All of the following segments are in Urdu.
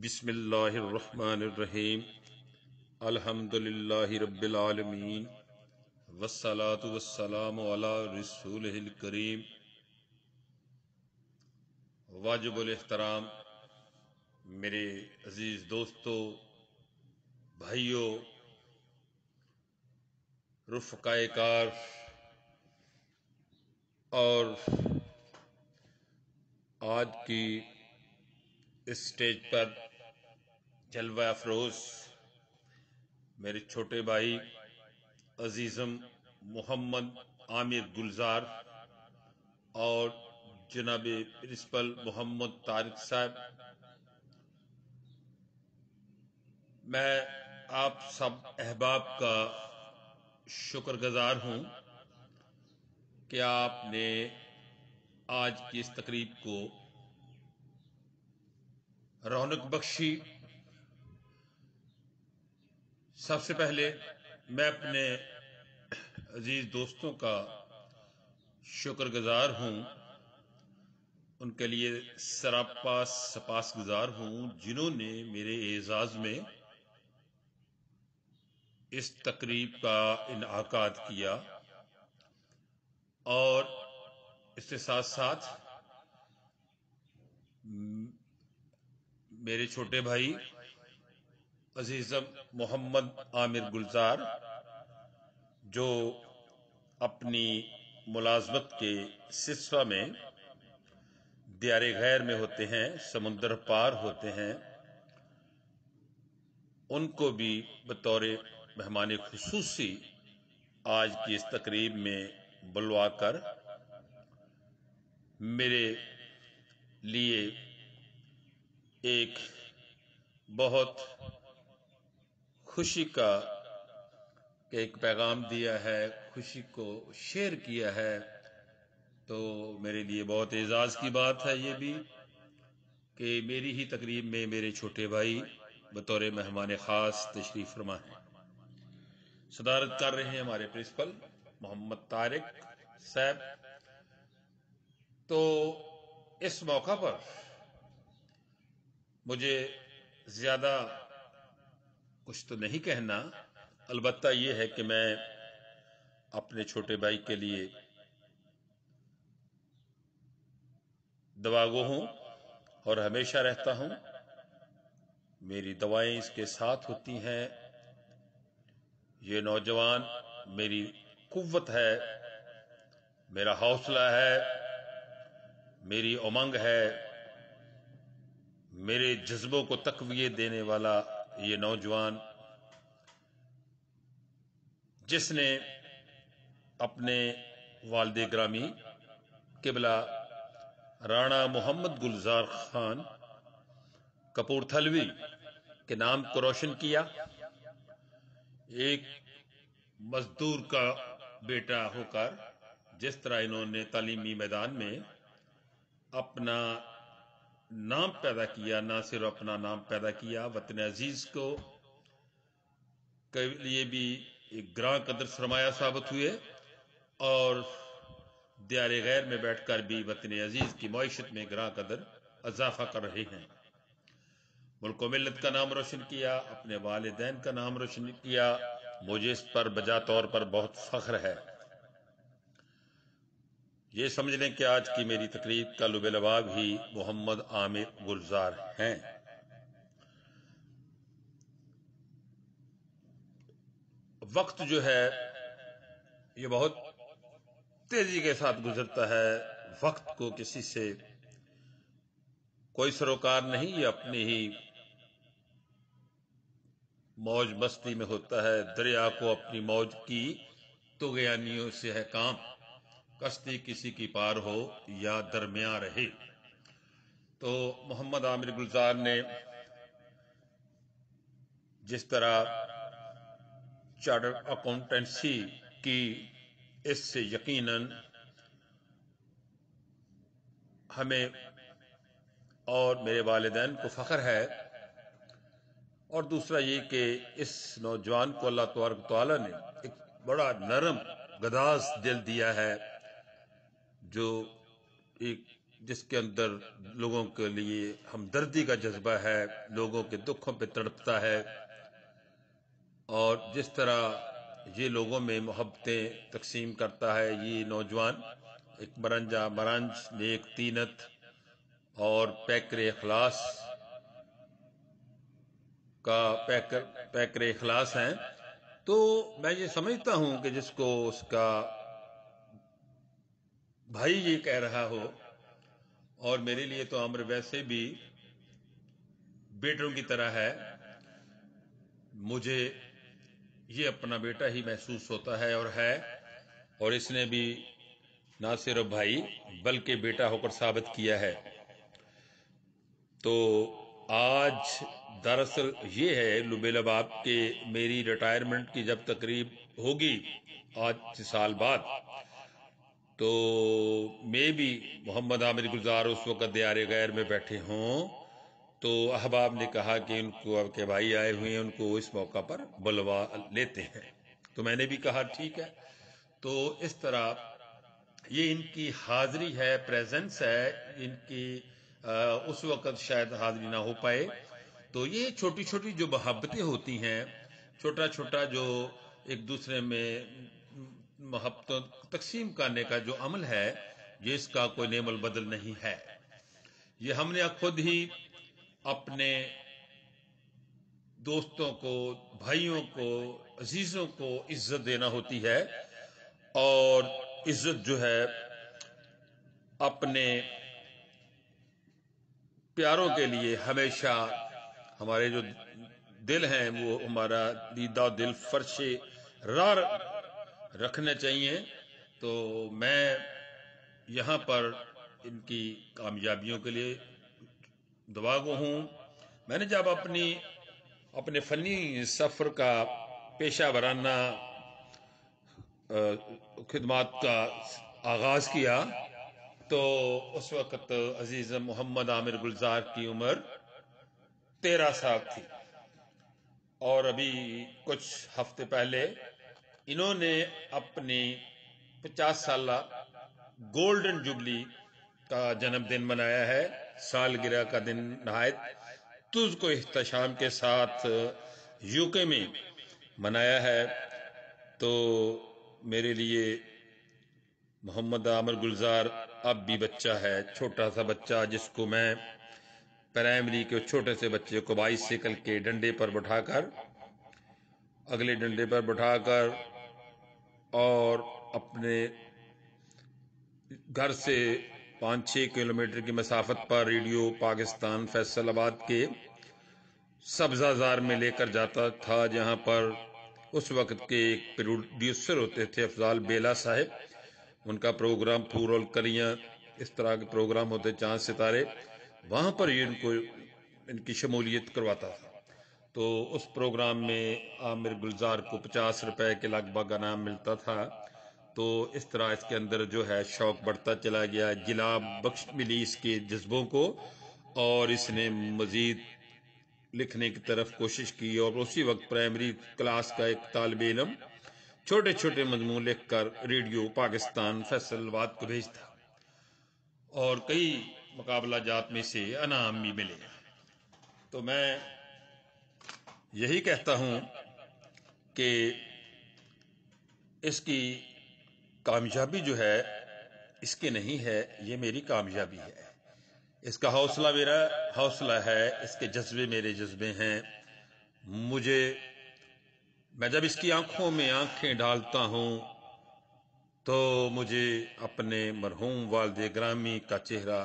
بسم اللہ الرحمن الرحیم الحمد للہ رب العالمین والصلاة والسلام علی رسولہ الکریم واجب الاحترام میرے عزیز دوستو، بھائیوں، رفقائے کار اور آج کی اس سٹیج پر جلوہ افروز میرے چھوٹے بھائی عزیزم محمد عامر گلزار اور جناب پرنسپل محمد طارق صاحب، میں آپ سب احباب کا شکر گزار ہوں کہ آپ نے آج کی اس تقریب کو رونق بخشی۔ سب سے پہلے میں اپنے عزیز دوستوں کا شکر گزار ہوں، ان کے لیے سراپا سپاس گزار ہوں جنہوں نے میرے اعزاز میں اس تقریب کا انعقاد کیا، اور اس کے ساتھ ساتھ میرے چھوٹے بھائی عزیزم محمد عامر گلزار جو اپنی ملازمت کے سلسلہ میں دیار غیر میں ہوتے ہیں، سمندر پار ہوتے ہیں، ان کو بھی بطور مہمان خصوصی آج کی اس تقریب میں بلوا کر میرے لیے ایک بہت خوشی کا ایک پیغام دیا ہے، خوشی کو شیئر کیا ہے، تو میرے لیے بہت اعزاز کی بات ہے یہ بھی کہ میری ہی تقریب میں میرے چھوٹے بھائی بطور مہمان خاص تشریف فرما ہیں۔ صدارت کر رہے ہیں ہمارے پرنسپل محمد طارق صاحب۔ تو اس موقع پر مجھے زیادہ کچھ تو نہیں کہنا، البتہ یہ ہے کہ میں اپنے چھوٹے بھائی کے لیے دعا گو ہوں اور ہمیشہ رہتا ہوں، میری دعائیں اس کے ساتھ ہوتی ہیں۔ یہ نوجوان میری قوت ہے، میرا حوصلہ ہے، میری امنگ ہے، میرے جذبوں کو تقویت دینے والا یہ نوجوان، جس نے اپنے والد گرامی قبلہ رانا محمد گلزار خان کپورتھلوی کے نام کو روشن کیا، ایک مزدور کا بیٹا ہو کر جس طرح انہوں نے تعلیمی میدان میں اپنا نام پیدا کیا، نہ صرف اپنا نام پیدا کیا، وطن عزیز کو کے لیے بھی ایک گراں قدر سرمایہ ثابت ہوئے، اور دیار غیر میں بیٹھ کر بھی وطن عزیز کی معیشت میں گراں قدر اضافہ کر رہے ہیں۔ ملک و ملت کا نام روشن کیا، اپنے والدین کا نام روشن کیا، مجھے اس پر بجا طور پر بہت فخر ہے۔ یہ سمجھ لیں کہ آج کی میری تقریب کا لب لباب ہی محمد عامر گلزار ہیں۔ وقت جو ہے یہ بہت تیزی کے ساتھ گزرتا ہے، وقت کو کسی سے کوئی سروکار نہیں، یہ اپنی ہی موج مستی میں ہوتا ہے۔ دریا کو اپنی موج کی طغیانیوں سے ہے کام، کشتی کسی کی پار ہو یا درمیان رہے۔ تو محمد عامر گلزار نے جس طرح چارٹرڈ اکاؤنٹنسی کی، اس سے یقیناً ہمیں اور میرے والدین کو فخر ہے، اور دوسرا یہ کہ اس نوجوان کو اللہ تبارک تعالیٰ نے ایک بڑا نرم گداز دل دیا ہے، جو ایک جس کے اندر لوگوں کے لیے ہمدردی کا جذبہ ہے، لوگوں کے دکھوں پہ تڑپتا ہے، اور جس طرح یہ لوگوں میں محبتیں تقسیم کرتا ہے یہ نوجوان، ایک برنجا برنج نیک تینت اور پیکر اخلاص کا پیکر اخلاص ہیں، تو میں یہ سمجھتا ہوں کہ جس کو اس کا بھائی یہ کہہ رہا ہو، اور میرے لیے تو عمر ویسے بھی بیٹوں کی طرح ہے، مجھے یہ اپنا بیٹا ہی محسوس ہوتا ہے اور ہے، اور اس نے بھی نہ صرف بھائی بلکہ بیٹا ہو کر ثابت کیا ہے۔ تو آج دراصل یہ ہے لبیلا باپ کہ میری ریٹائرمنٹ کی جب تقریب ہوگی آج سے سال بعد، تو میں بھی محمد عامر گلزار اس وقت دیار غیر میں بیٹھے ہوں، تو احباب نے کہا کہ ان کو اب کے بھائی آئے ہوئے ہیں، ان کو اس موقع پر بلوا لیتے ہیں، تو میں نے بھی کہا ٹھیک ہے۔ تو اس طرح یہ ان کی حاضری ہے، پریزنس ہے ان کی، اس وقت شاید حاضری نہ ہو پائے، تو یہ چھوٹی چھوٹی جو محبتیں ہوتی ہیں، چھوٹا چھوٹا جو ایک دوسرے میں محبت تقسیم کرنے کا جو عمل ہے، جس کا کوئی نعم البدل نہیں ہے، یہ ہم نے خود ہی اپنے دوستوں کو، بھائیوں کو، عزیزوں کو عزت دینا ہوتی ہے، اور عزت جو ہے اپنے پیاروں کے لیے ہمیشہ ہمارے جو دل ہیں وہ ہمارا دیدہ دل فرش راہ رکھنے چاہیے۔ تو میں یہاں پر ان کی کامیابیوں کے لیے دعا گو ہوں۔ میں نے جب اپنے فنی سفر کا پیشہ ورانہ خدمات کا آغاز کیا، تو اس وقت عزیز محمد عامر گلزار کی عمر 13 سال تھی، اور ابھی کچھ ہفتے پہلے انہوں نے اپنی 50 سالہ گولڈن جبلی کا جنم دن منایا ہے، سالگرہ کا دن نہایت تجھ کو احتشام کے ساتھ UK میں منایا ہے۔ تو میرے لیے محمد عامر گلزار اب بھی بچہ ہے، چھوٹا سا بچہ، جس کو میں پرائمری کے چھوٹے سے بچے کو بائسیکل کے ڈنڈے پر بٹھا کر، اگلے ڈنڈے پر بٹھا کر، اور اپنے گھر سے 5-6 کلومیٹر کی مسافت پر ریڈیو پاکستان فیصل آباد کے سبزہ زار میں لے کر جاتا تھا، جہاں پر اس وقت کے ایک پروڈیوسر ہوتے تھے افضال بیلا صاحب، ان کا پروگرام پھول اور کلیاں، اس طرح کے پروگرام ہوتے، چاند ستارے، وہاں پر یہ ان کی شمولیت کرواتا تھا۔ تو اس پروگرام میں عامر گلزار کو 50 روپے کے لگ بھگ انعام ملتا تھا۔ تو اس طرح اس کے اندر جو ہے شوق بڑھتا چلا گیا، جلا بخش ملی اس کے جذبوں کو، اور اس نے مزید لکھنے کی طرف کوشش کی، اور اسی وقت پرائمری کلاس کا ایک طالب علم چھوٹے چھوٹے مضمون لکھ کر ریڈیو پاکستان فیصل آباد کو بھیجتا، اور کئی مقابلہ جات میں سے انعام بھی ملے۔ تو میں یہی کہتا ہوں کہ اس کی کامیابی جو ہے اس کی نہیں ہے، یہ میری کامیابی ہے، اس کا حوصلہ میرا حوصلہ ہے، اس کے جذبے میرے جذبے ہیں۔ میں جب اس کی آنکھوں میں آنکھیں ڈالتا ہوں تو مجھے اپنے مرحوم والد گرامی کا چہرہ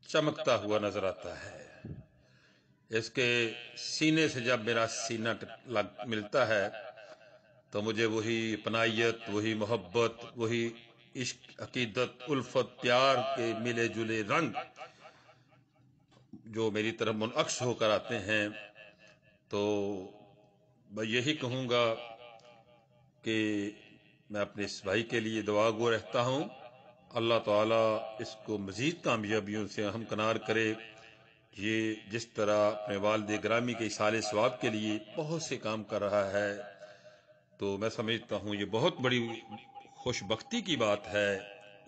چمکتا ہوا نظر آتا ہے۔ اس کے سینے سے جب میرا سینہ ملتا ہے تو مجھے وہی اپنائیت، وہی محبت، وہی عشق، عقیدت، الفت، پیار کے ملے جلے رنگ جو میری طرف منعکس ہو کر آتے ہیں۔ تو میں یہی کہوں گا کہ میں اپنے اس بھائی کے لیے دعا گو رہتا ہوں، اللہ تعالیٰ اس کو مزید کامیابیوں سے ہمکنار کرے۔ یہ جس طرح اپنے والد گرامی کے ایصال ثواب کے لیے بہت سے کام کر رہا ہے، تو میں سمجھتا ہوں یہ بہت بڑی خوش بختی کی بات ہے،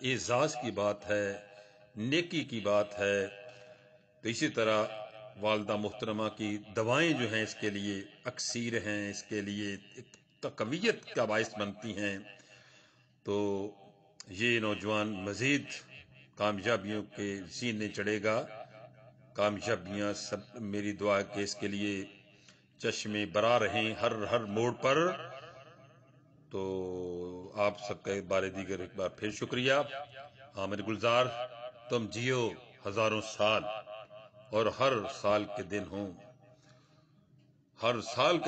اعزاز کی بات ہے نیکی کی بات ہے، تو اسی طرح والدہ محترمہ کی دعائیں جو ہیں اس کے لیے اکثیر ہیں، اس کے لیے ایک تقویت کا باعث بنتی ہیں۔ تو یہ نوجوان مزید کامیابیوں کے زینے چڑھے گا، کامیابیاں سب میری دعا کہ اس کے لیے چشمے برا رہیں ہر موڑ پر۔ تو آپ سب کا ایک بار پھر شکریہ۔ عامر گلزار، تم جیو ہزاروں سال، اور ہر سال کے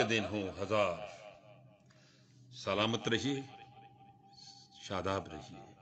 دن ہوں ہزار۔ سلامت رہیے، شاداب رہیے۔